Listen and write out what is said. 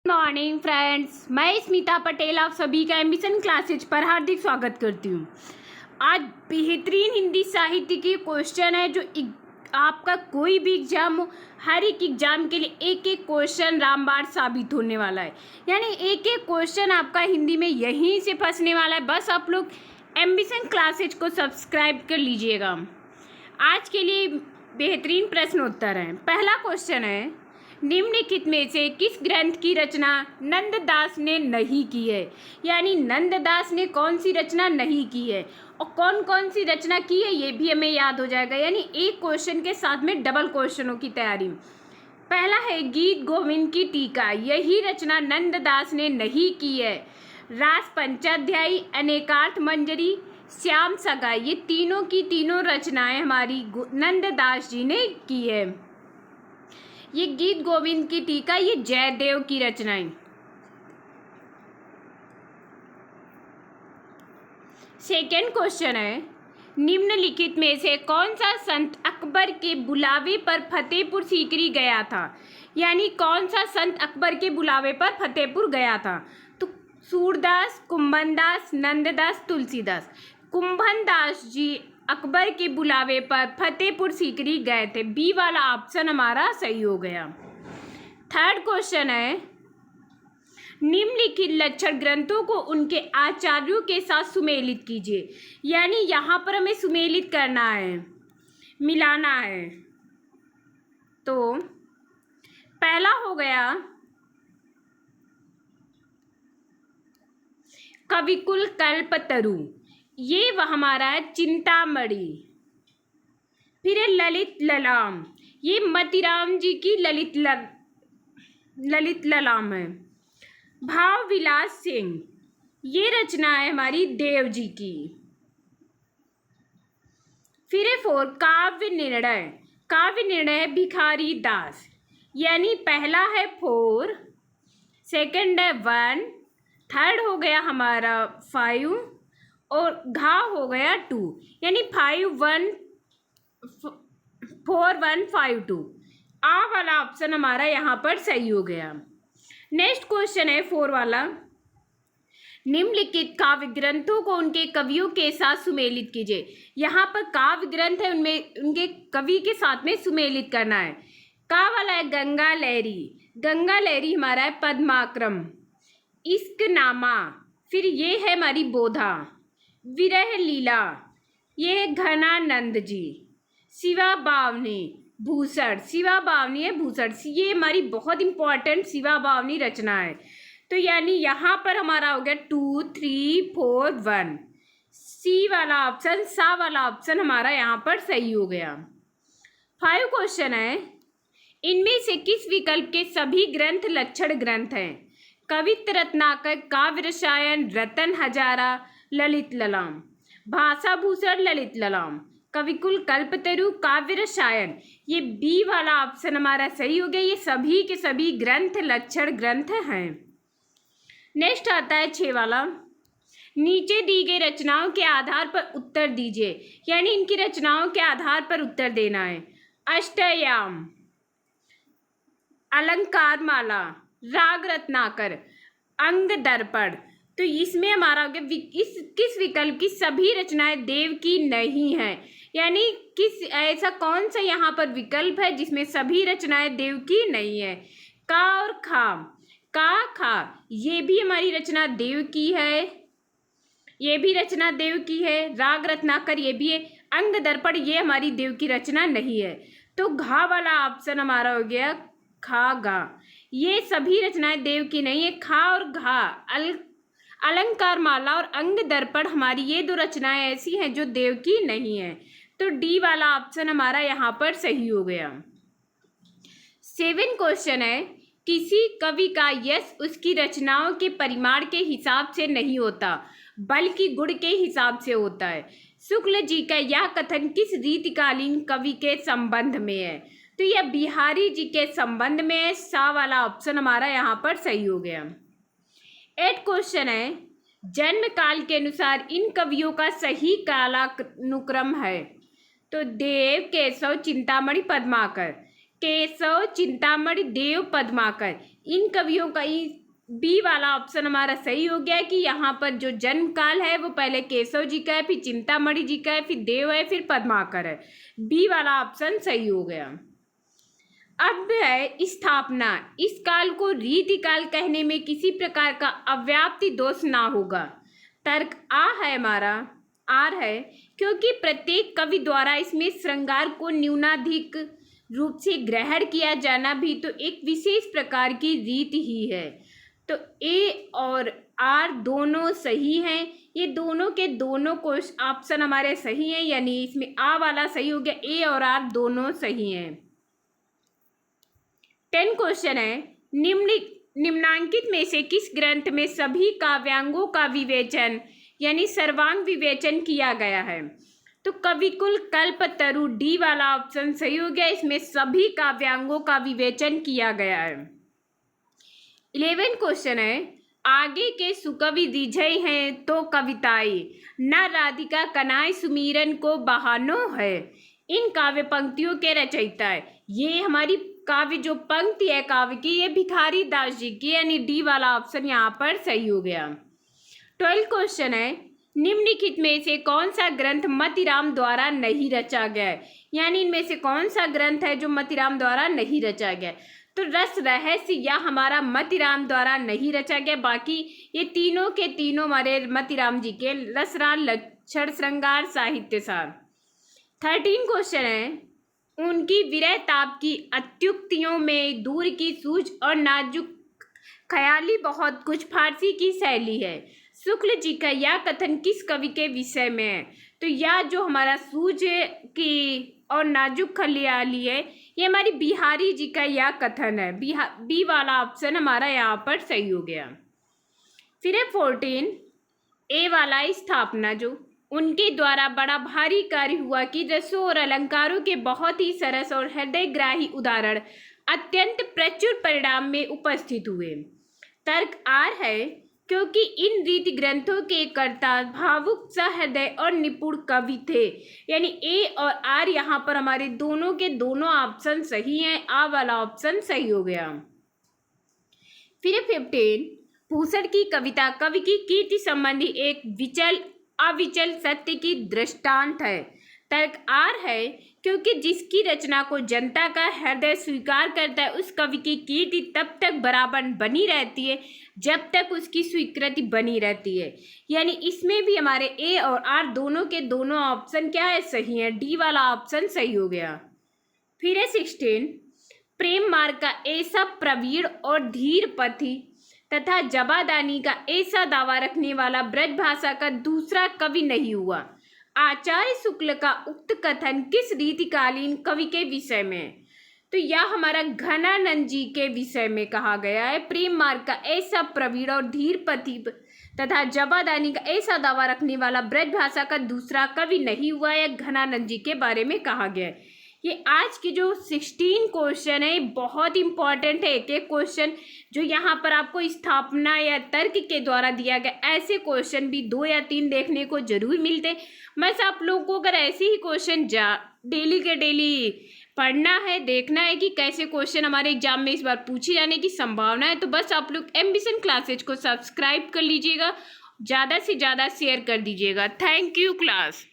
Morning friends, मैं स्मिता पटेल आप सभी का एम्बिशन क्लासेज पर हार्दिक स्वागत करती हूँ। आज बेहतरीन हिंदी साहित्य की क्वेश्चन है जो आपका कोई भी एग्जाम हो, हर एक एग्जाम के लिए एक एक क्वेश्चन रामबाण साबित होने वाला है। यानी एक एक क्वेश्चन आपका हिंदी में यहीं से फंसने वाला है। बस आप लोग एम्बिशन क्लासेज को सब्सक्राइब कर लीजिएगा। आज के लिए बेहतरीन प्रश्न उत्तर है। पहला क्वेश्चन है, निम्नलिखित में से किस ग्रंथ की रचना नंददास ने नहीं की है। यानी नंददास ने कौन सी रचना नहीं की है और कौन कौन सी रचना की है ये भी हमें याद हो जाएगा। यानी एक क्वेश्चन के साथ में डबल क्वेश्चनों की तैयारी। पहला है गीत गोविंद की टीका, यही रचना नंददास ने नहीं की है। रास पंचाध्यायी, अनेकार्थ मंजरी, श्याम सगाई, ये तीनों की तीनों रचनाएं हमारी नंददास जी ने की है। ये गीत गोविंद की टीका ये जयदेव की रचनाएं। सेकेंड क्वेश्चन है, निम्नलिखित में से कौन सा संत अकबर के बुलावे पर फतेहपुर सीकरी गया था। यानी कौन सा संत अकबर के बुलावे पर फतेहपुर गया था। तो सूरदास, कुंभनदास, नंददास, तुलसीदास। कुंभनदास जी अकबर के बुलावे पर फतेहपुर सीकरी गए थे। बी वाला ऑप्शन हमारा सही हो गया। थर्ड क्वेश्चन है, निम्नलिखित लक्षण ग्रंथों को उनके आचार्यों के साथ सुमेलित कीजिए। यानी यहाँ पर हमें सुमेलित करना है, मिलाना है। तो पहला हो गया कविकुल कल्पतरु, ये वह हमारा है चिंतामणि। फिर है ललित ललाम, ये मतीराम जी की ललित ललाम है। भाव विलास सिंह, ये रचना है हमारी देव जी की। फिर है 4 काव्य निर्णय, काव्य निर्णय है भिखारी दास। यानी पहला है 4, सेकंड है 1, थर्ड हो गया हमारा 5 और घाव हो गया 2। यानी 5 1 4 1 5 2। आ वाला ऑप्शन हमारा यहाँ पर सही हो गया। नेक्स्ट क्वेश्चन है 4 वाला, निम्नलिखित काव्य ग्रंथों को उनके कवियों के साथ सुमेलित कीजिए। यहाँ पर काव्य ग्रंथ है, उनमें उनके कवि के साथ में सुमेलित करना है। का वाला है गंगा लहरी, गंगा लहरी हमारा है पद्माक्रम, इश्कनामा। फिर ये है हमारी बोधा, विरह लीला, ये है घनानंद जी। शिवा बावनी भूषण, शिवा बावनी है भूषण, ये हमारी बहुत इंपॉर्टेंट शिवा बावनी रचना है। तो यानी यहाँ पर हमारा हो गया 2 3 4 1। सी वाला ऑप्शन, सा वाला ऑप्शन हमारा यहाँ पर सही हो गया। 5 क्वेश्चन है, इनमें से किस विकल्प के सभी ग्रंथ लक्षण ग्रंथ हैं। कवित्त रत्नाकर, काव्य रसायन, रतन हजारा, ललित ललाम। भाषा भूषण, ललित ललाम, कविकुल कल्पतरु, काव्य रसायन, ये बी वाला ऑप्शन हमारा सही हो गया। ये सभी के सभी ग्रंथ लक्षण ग्रंथ हैं। नेक्स्ट आता है 6 वाला, नीचे दी गई रचनाओं के आधार पर उत्तर दीजिए। यानी इनकी रचनाओं के आधार पर उत्तर देना है। अष्टयाम, अलंकार माला, राग रत्नाकर, अंग दर्पण। तो इसमें हमारा हो गया किस विकल्प की सभी रचनाएं देव की नहीं है। यानी किस ऐसा कौन सा यहाँ पर विकल्प है जिसमें सभी रचनाएं देव की नहीं है। का और खा, का खा ये भी हमारी रचना देव की है, ये भी रचना देव की है। राग रत्नाकर ये भी है। अंग दर्पण ये हमारी देव की रचना नहीं है। तो घा वाला ऑप्शन हमारा हो गया खा गा, ये सभी रचनाएं देव की नहीं है। खा और घा, अलंकार माला और अंग दर्पण हमारी ये 2 रचनाएं ऐसी हैं जो देव की नहीं है। तो डी वाला ऑप्शन हमारा यहाँ पर सही हो गया। 7 क्वेश्चन है, किसी कवि का यश उसकी रचनाओं के परिमाण के हिसाब से नहीं होता बल्कि गुण के हिसाब से होता है। शुक्ल जी का यह कथन किस रीतिकालीन कवि के संबंध में है। तो यह बिहारी जी के संबंध में है। सा वाला ऑप्शन हमारा यहाँ पर सही हो गया। 8 क्वेश्चन है, जन्म काल के अनुसार इन कवियों का सही कालानुक्रम है। तो देव, केशव, चिंतामणि, पद्माकर। केशव, चिंतामणि, देव, पद्माकर, इन कवियों का बी वाला ऑप्शन हमारा सही हो गया कि यहाँ पर जो जन्म काल है वो पहले केशव जी का है, फिर चिंतामणि जी का है, फिर देव है, फिर पद्माकर है। बी वाला ऑप्शन सही हो गया। अब है स्थापना। इस काल को रीति काल कहने में किसी प्रकार का अव्याप्ति दोष ना होगा। तर्क आ है हमारा, आर है, क्योंकि प्रत्येक कवि द्वारा इसमें श्रृंगार को न्यूनाधिक रूप से ग्रहण किया जाना भी तो एक विशेष प्रकार की रीति ही है। तो ए और आर दोनों सही हैं। ये दोनों के दोनों ऑप्शन हमारे सही हैं, यानी इसमें आ वाला सही हो गया, ए और आर दोनों सही हैं। 10 क्वेश्चन है, निम्नांकित में से किस ग्रंथ में सभी काव्यांगों का विवेचन यानी सर्वांग विवेचन किया गया है? तो कविकुल कल्पतरु डी वाला ऑप्शन सही हो गया, इसमें सभी काव्यांगों का विवेचन किया गया है। 11 क्वेश्चन है, आगे के सुकवि रिझई हैं तो कविताई न राधिका कनाय सुमीरन को बहानो है। इन काव्य पंक्तियों के रचयिता है। ये हमारी काव्य जो पंक्ति है काव्य की, ये भिखारी दास जी की, यानी डी वाला ऑप्शन यहाँ पर सही हो गया। 12 क्वेश्चन है, निम्नलिखित में से कौन सा ग्रंथ मतिराम द्वारा नहीं रचा गया है? यानी इनमें से कौन सा ग्रंथ है जो मतिराम द्वारा नहीं रचा गया? तो रस रहस्य या हमारा मतिराम द्वारा नहीं रचा गया। बाकी ये तीनों के तीनों हमारे मतिराम जी के, रसराज, लक्षण श्रृंगार, साहित्य सार। 13 क्वेश्चन है, उनकी विरह ताप की अत्युक्तियों में दूर की सूझ और नाजुक ख्याली बहुत कुछ फारसी की शैली है। शुक्ल जी का यह कथन किस कवि के विषय में है? तो यह जो हमारा सूझ की और नाजुक ख्याली है, ये हमारी बिहारी जी का यह कथन है। बी वाला ऑप्शन हमारा यहाँ पर सही हो गया। फिर है 14 ए वाला स्थापना, जो उनके द्वारा बड़ा भारी कार्य हुआ कि रसों और अलंकारों के बहुत ही सरस और हृदयग्राही उदाहरण अत्यंत प्रचुर परिणाम में उपस्थित हुए। तर्क आर है, क्योंकि इन रीति ग्रंथों के कर्ता भावुक, सहृदय और निपुण कवि थे। यानी ए और आर यहाँ पर हमारे दोनों के दोनों ऑप्शन सही हैं। आ वाला ऑप्शन सही हो गया। फिर 15 भूषण की कविता कवि की कीर्ति संबंधी एक अविचल सत्य की दृष्टांत है। तर्क आर है, क्योंकि जिसकी रचना को जनता का हृदय स्वीकार करता है उस कवि की कीर्ति तब तक बराबर बनी रहती है जब तक उसकी स्वीकृति बनी रहती है। यानी इसमें भी हमारे ए और आर दोनों के दोनों ऑप्शन क्या है? सही है। डी वाला ऑप्शन सही हो गया। फिर है 16 प्रेम मार्ग का ऐसा प्रवीण और धीर पथी तथा जबादानी का ऐसा दावा रखने वाला ब्रज भाषा का दूसरा कवि नहीं हुआ। आचार्य शुक्ल का उक्त कथन किस रीतिकालीन कवि के विषय में? तो यह हमारा घनानंद जी के विषय में कहा गया है। प्रेम मार्ग का ऐसा प्रवीण और धीर पथी तथा जबादानी का ऐसा दावा रखने वाला ब्रज भाषा का दूसरा कवि नहीं हुआ, यह घनानंद जी के बारे में कहा गया है। ये आज के जो 16 क्वेश्चन है बहुत इंपॉर्टेंट है। एक एक क्वेश्चन जो यहाँ पर आपको स्थापना या तर्क के द्वारा दिया गया, ऐसे क्वेश्चन भी 2 या 3 देखने को जरूर मिलते। बस आप लोगों को अगर ऐसे ही क्वेश्चन डेली के डेली पढ़ना है, देखना है कि कैसे क्वेश्चन हमारे एग्जाम में इस बार पूछे जाने की संभावना है, तो बस आप लोग एम्बिशन क्लासेज को सब्सक्राइब कर लीजिएगा, ज़्यादा से ज़्यादा शेयर कर दीजिएगा। Thank you class.